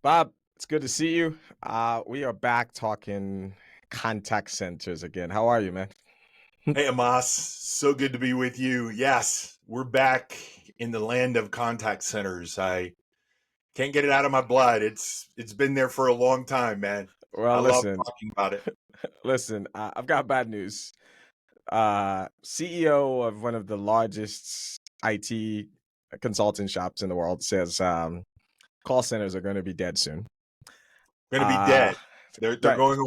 Bob, it's good to see you. We are back talking contact centers again. How are you, man? Hey, Amos, so good to be with you. Yes, we're back in the land of contact centers. I can't get it out of my blood. It's been there for a long time, man. Well, I love listen, talking about it. listen. I've got bad news. CEO of one of the largest IT consulting shops in the world says call centers are going to be dead soon. Going to be Uh, dead. They're right, going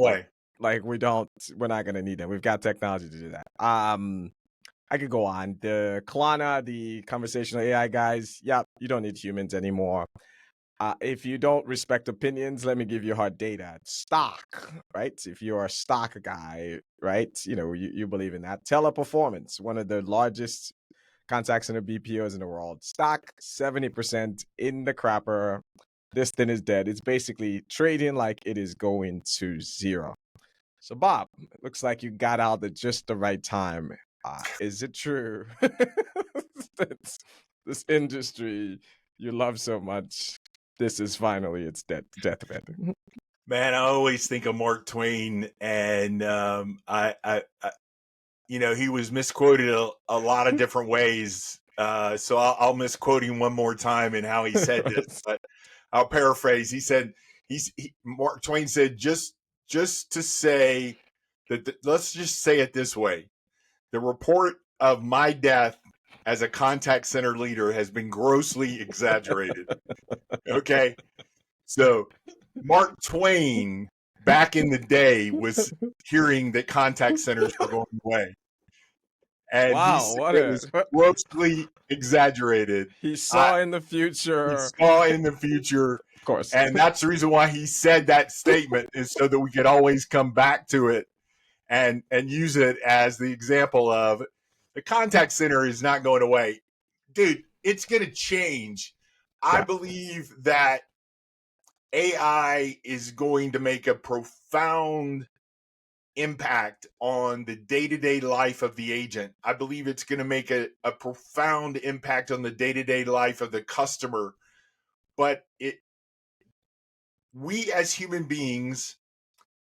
like, away. we're not going to need them. We've got technology to do that. I could go on. The Kalana, the conversational AI guys, yeah, you don't need humans anymore. If you don't respect opinions, let me give you hard data. Stock, right? If you're a stock guy, right? You believe in that. Teleperformance, one of the largest contact center BPOs in the world. Stock 70% in the crapper. This thing is dead. It's basically trading like it is going to zero. So, Bob, it looks like you got out at just the right time. Is it true that this industry you love so much, this is finally its deathbed? Man, I always think of Mark Twain, and he was misquoted a lot of different ways. So I'll misquote him one more time in how he said this, but I'll paraphrase. Mark Twain said, just to say let's just say it this way: the report of my death as a contact center leader has been grossly exaggerated. Okay, so Mark Twain back in the day was hearing that contact centers were going away, and he Wow, said it was grossly exaggerated. he I, saw in the he future. saw in the future, Of course. and that's the reason why he said that statement, is so that we could always come back to it and use it as the example of the contact center is not going away. Dude, it's going to change. I Yeah. believe that AI is going to make a profound impact on the day-to-day life of the agent. I believe it's going to make a profound impact on the day-to-day life of the customer. But we as human beings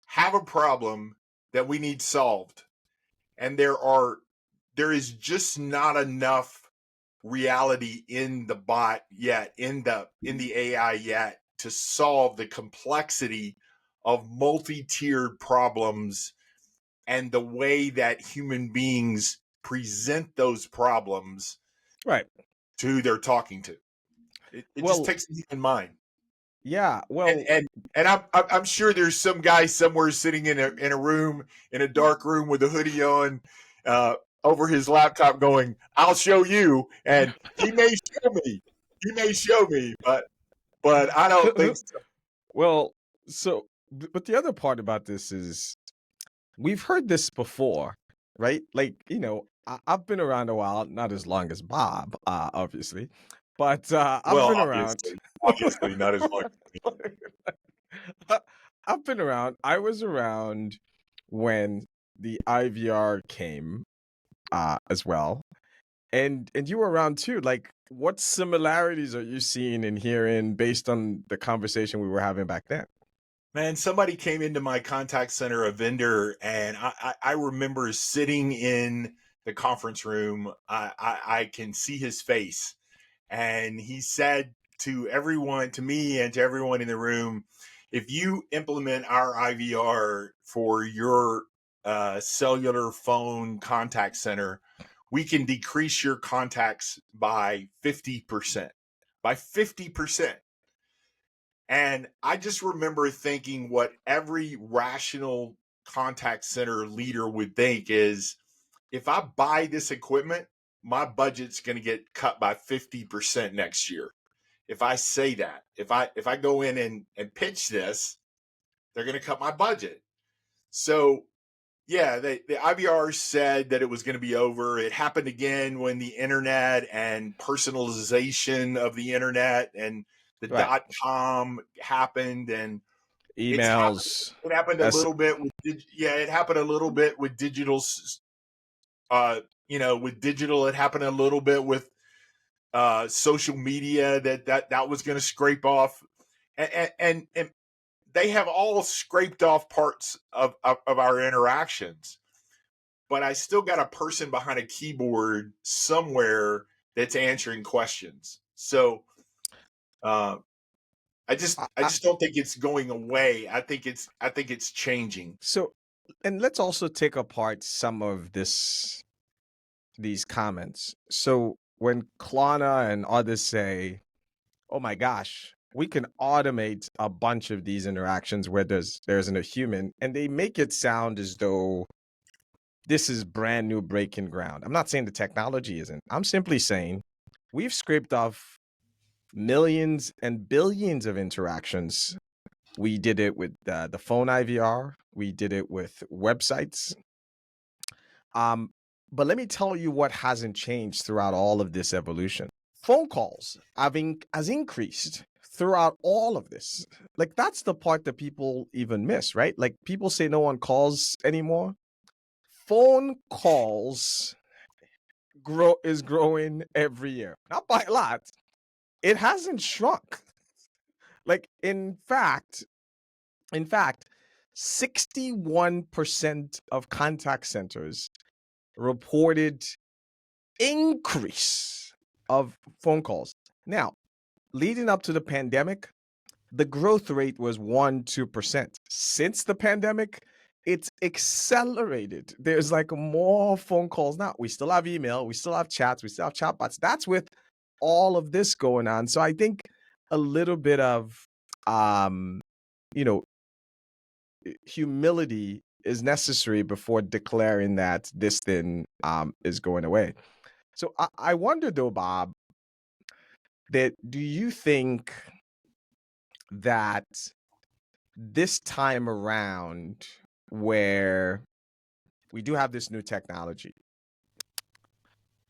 have a problem that we need solved. And there is just not enough reality in the bot yet, in the AI yet, to solve the complexity of multi-tiered problems and the way that human beings present those problems Right. to who they're talking to. It just Well, takes a human mind. yeah. And Well, and and I'm sure there's some guy somewhere sitting in a room, in a dark room with a hoodie on, over his laptop going, "I'll show you," and he may show me. He may show me, but I don't think so. well, but the other part about this is we've heard this before, right? Like, I've been around a while, not as long as Bob, obviously, but I've Well, been around. obviously not as long. I've been around. I was around when the IVR came as well. And you were around too. Like, what similarities are you seeing and hearing based on the conversation we were having back then? Man, somebody came into my contact center, a vendor, and I remember sitting in the conference room. I can see his face, and he said to me and to everyone in the room, if you implement our IVR for your cellular phone contact center, we can decrease your contacts by 50%. By 50%. And I just remember thinking what every rational contact center leader would think is, if I buy this equipment, my budget's going to get cut by 50% next year. If I say that, if I go in and pitch this, they're going to cut my budget. So yeah, the IVR said that it was going to be over. It happened again when the internet and personalization of the internet and the Right. .com happened, and Emails. it happened a That's little bit with it happened a little bit with digital. With digital, it happened a little bit with social media that was going to scrape off. and they have all scraped off parts of our interactions, but I still got a person behind a keyboard somewhere that's answering questions. So uh, I, I I, just don't think it's going away. I think it's changing. so, and let's also take apart some of these comments. So when Klarna and others say, "Oh my gosh, we can automate a bunch of these interactions where there isn't a human," and they make it sound as though this is brand new breaking ground. I'm not saying the technology isn't. I'm simply saying we've scraped off millions and billions of interactions. We did it with the phone IVR. We did it with websites. Um, but let me tell you what hasn't changed throughout all of this evolution. Phone calls has increased throughout all of this. Like that's the part that people even miss, right? Like people say no one calls anymore. Phone calls is growing every year, not by a lot. It hasn't shrunk. Like in fact, 61% of contact centers reported increase of phone calls. Now, leading up to the pandemic, the growth rate was 1-2%. Since the pandemic, it's accelerated. There's like more phone calls now. We still have email, we still have chats, we still have chatbots. That's with all of this going on. So I think a little bit of um, you know, humility is necessary before declaring that this thing is going away. So I wonder though, Bob, that do you think that this time around, where we do have this new technology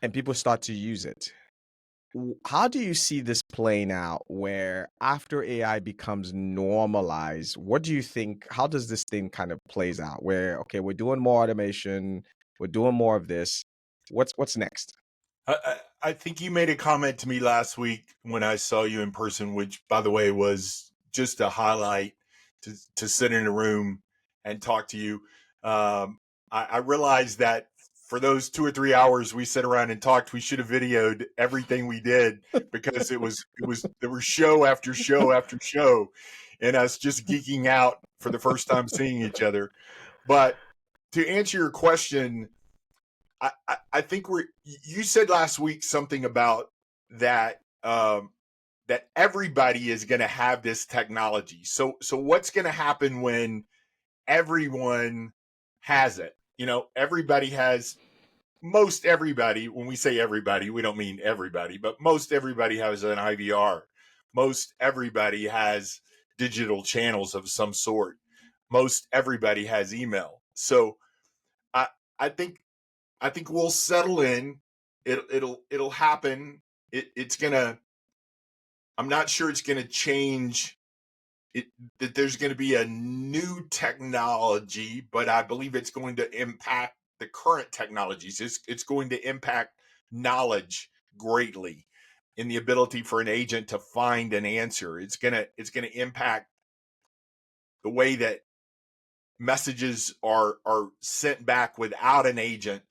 and people start to use it, how do you see this playing out where after AI becomes normalized, what do you think, how does this thing kind of plays out where, okay, we're doing more automation, we're doing more of this. What's next? I think you made a comment to me last week when I saw you in person, which, by the way, was just a highlight to sit in a room and talk to you. I realized that for those 2 or 3 hours we sat around and talked, we should have videoed everything we did because there was show after show after show, and us just geeking out for the first time seeing each other. But to answer your question, I think you said last week something about that that everybody is going to have this technology. So what's going to happen when everyone has it? You know, everybody has, most everybody. When we say everybody, we don't mean everybody, but most everybody has an IVR. Most everybody has digital channels of some sort. Most everybody has email. So I I think I think we'll settle in. It'll happen. It's gonna. I'm not sure it's gonna change. That there's going to be a new technology, but I believe it's going to impact the current technologies. It's going to impact knowledge greatly in the ability for an agent to find an answer. It's gonna impact the way that messages are sent back without an agent,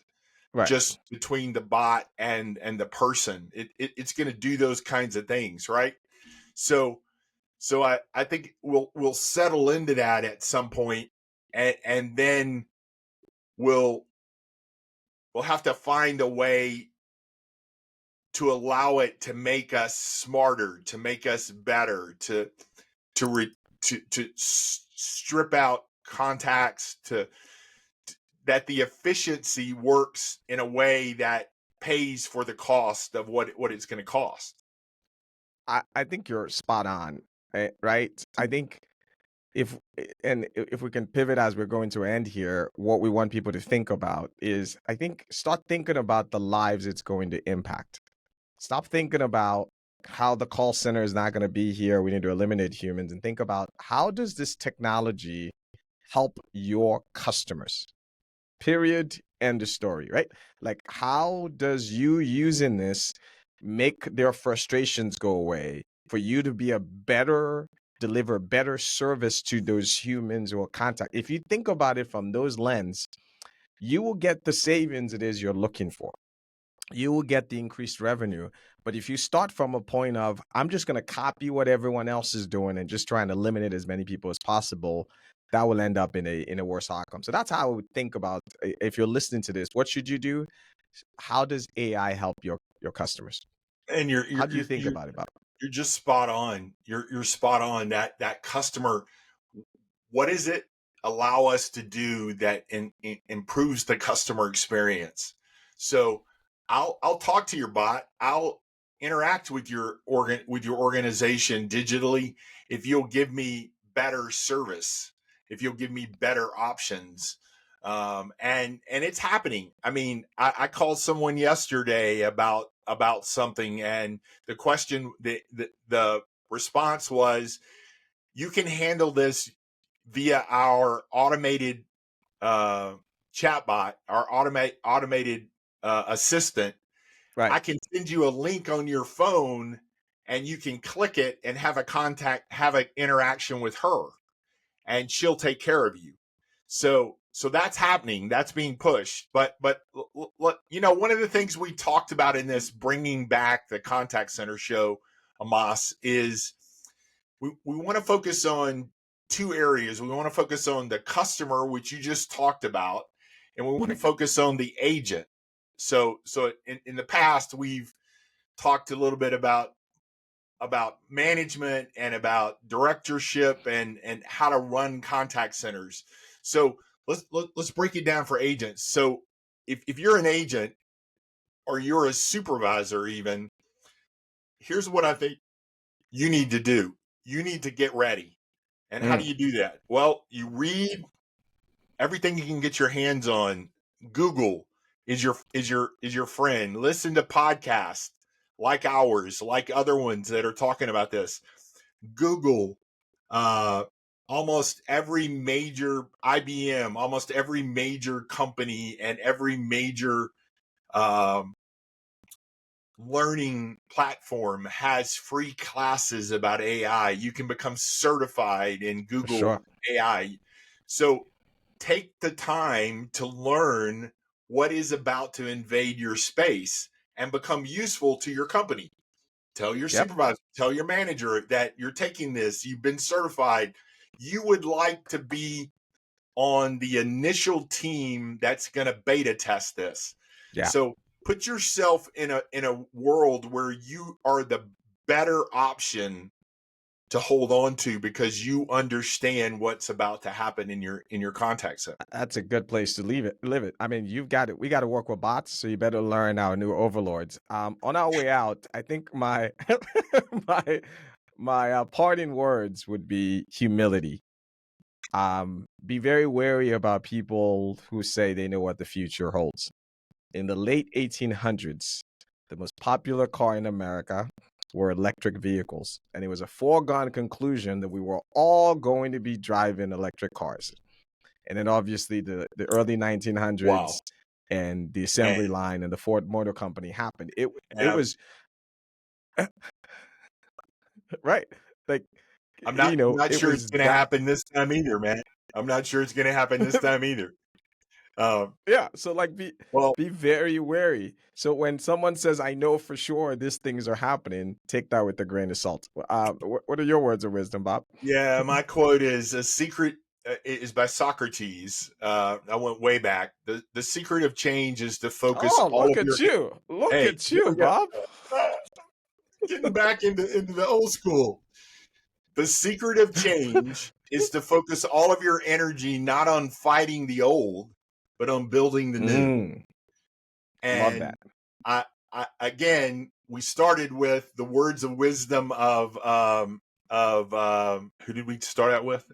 Right. just between the bot and the person. It's going to do those kinds of things, right? So I think we'll settle into that at some point, and then we'll have to find a way to allow it to make us smarter, to make us better, to re, to strip out contacts, to that the efficiency works in a way that pays for the cost of what it's going to cost. I think you're spot on, right? I think if we can pivot as we're going to end here, what we want people to think about is, I think, start thinking about the lives it's going to impact. Stop thinking about how the call center is not going to be here, we need to eliminate humans, and think about how does this technology help your customers? Period. End of story, right? Like, how does you using this make their frustrations go away, for you to be a better deliver better service to those humans or contact. If you think about it from those lens, you will get the savings it is you're looking for. You will get the increased revenue. But if you start from a point of, I'm just going to copy what everyone else is doing and just trying to eliminate as many people as possible, that will end up in a worse outcome. So that's how I would think about, if you're listening to this, what should you do? How does AI help your customers? And How do you think about it, Bob? you're just spot on. You're spot on. That customer, what does it allow us to do that improves the customer experience? So I'll talk to your bot. I'll interact with your organization digitally if you'll give me better service, if you'll give me better options. And it's happening. I mean, I called someone yesterday about something, and the question, the response was, you can handle this via our automated chatbot, our automated assistant. Right. I can send you a link on your phone, and you can click it and have an interaction with her, and she'll take care of you. So that's happening. That's being pushed. But one of the things we talked about in this bringing back the contact center show, Amos, is we want to focus on two areas. We want to focus on the customer, which you just talked about, and we want to focus on the agent. So in the past, we've talked a little bit about management and about directorship and how to run contact centers. So let's break it down for agents. So if you're an agent or you're a supervisor, even, here's what I think you need to do. You need to get ready. And how do you do that? Well, you read everything you can get your hands on. Google is your friend. Listen to podcasts like ours, like other ones that are talking about this. Google almost every major IBM, almost every major company, and every major learning platform has free classes about AI. You can become certified in Google AI. So take the time to learn what is about to invade your space and become useful to your company. Tell your supervisor, tell your manager that you're taking this, you've been certified. You would like to be on the initial team that's going to beta test this. Yeah. So put yourself in a world where you are the better option to hold on to, because you understand what's about to happen in your contact center. That's a good place to live it. I mean, you've got it. We got to work with bots, so you better learn our new overlords. On our way out, I think my my parting words would be humility. Be very wary about people who say they know what the future holds. In the late 1800s, the most popular car in America were electric vehicles, and it was a foregone conclusion that we were all going to be driving electric cars. And then obviously the early 1900s and the assembly line and the Ford Motor Company happened. It was right. Like, I'm not it sure was it's going to that. happen this time either, man. I'm not sure it's going to happen this time either. Yeah. So like, be very wary. So when someone says, "I know for sure these things are happening," take that with a grain of salt. What are your words of wisdom, Bob? Yeah, my quote is, "A secret is by Socrates." I went way back. The secret of change is to focus all Look of at your. you! Look Hey, at you, Bob! getting back into the old school. The secret of change is to focus all of your energy not on fighting the old, but on building the new. Love that. And I again, we started with the words of wisdom of who did we start out with?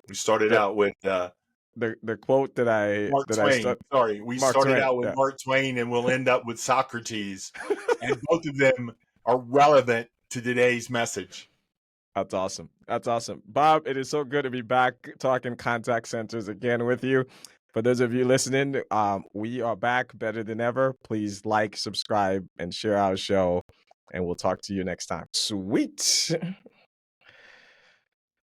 We started out with the quote that Mark Twain. Sorry, we started out with Mark Twain, and we'll end up with Socrates, and both of them are relevant to today's message. That's awesome. That's awesome. Bob, it is so good to be back talking contact centers again with you. For those of you listening, we are back better than ever. Please like, subscribe, and share our show, and we'll talk to you next time. Sweet.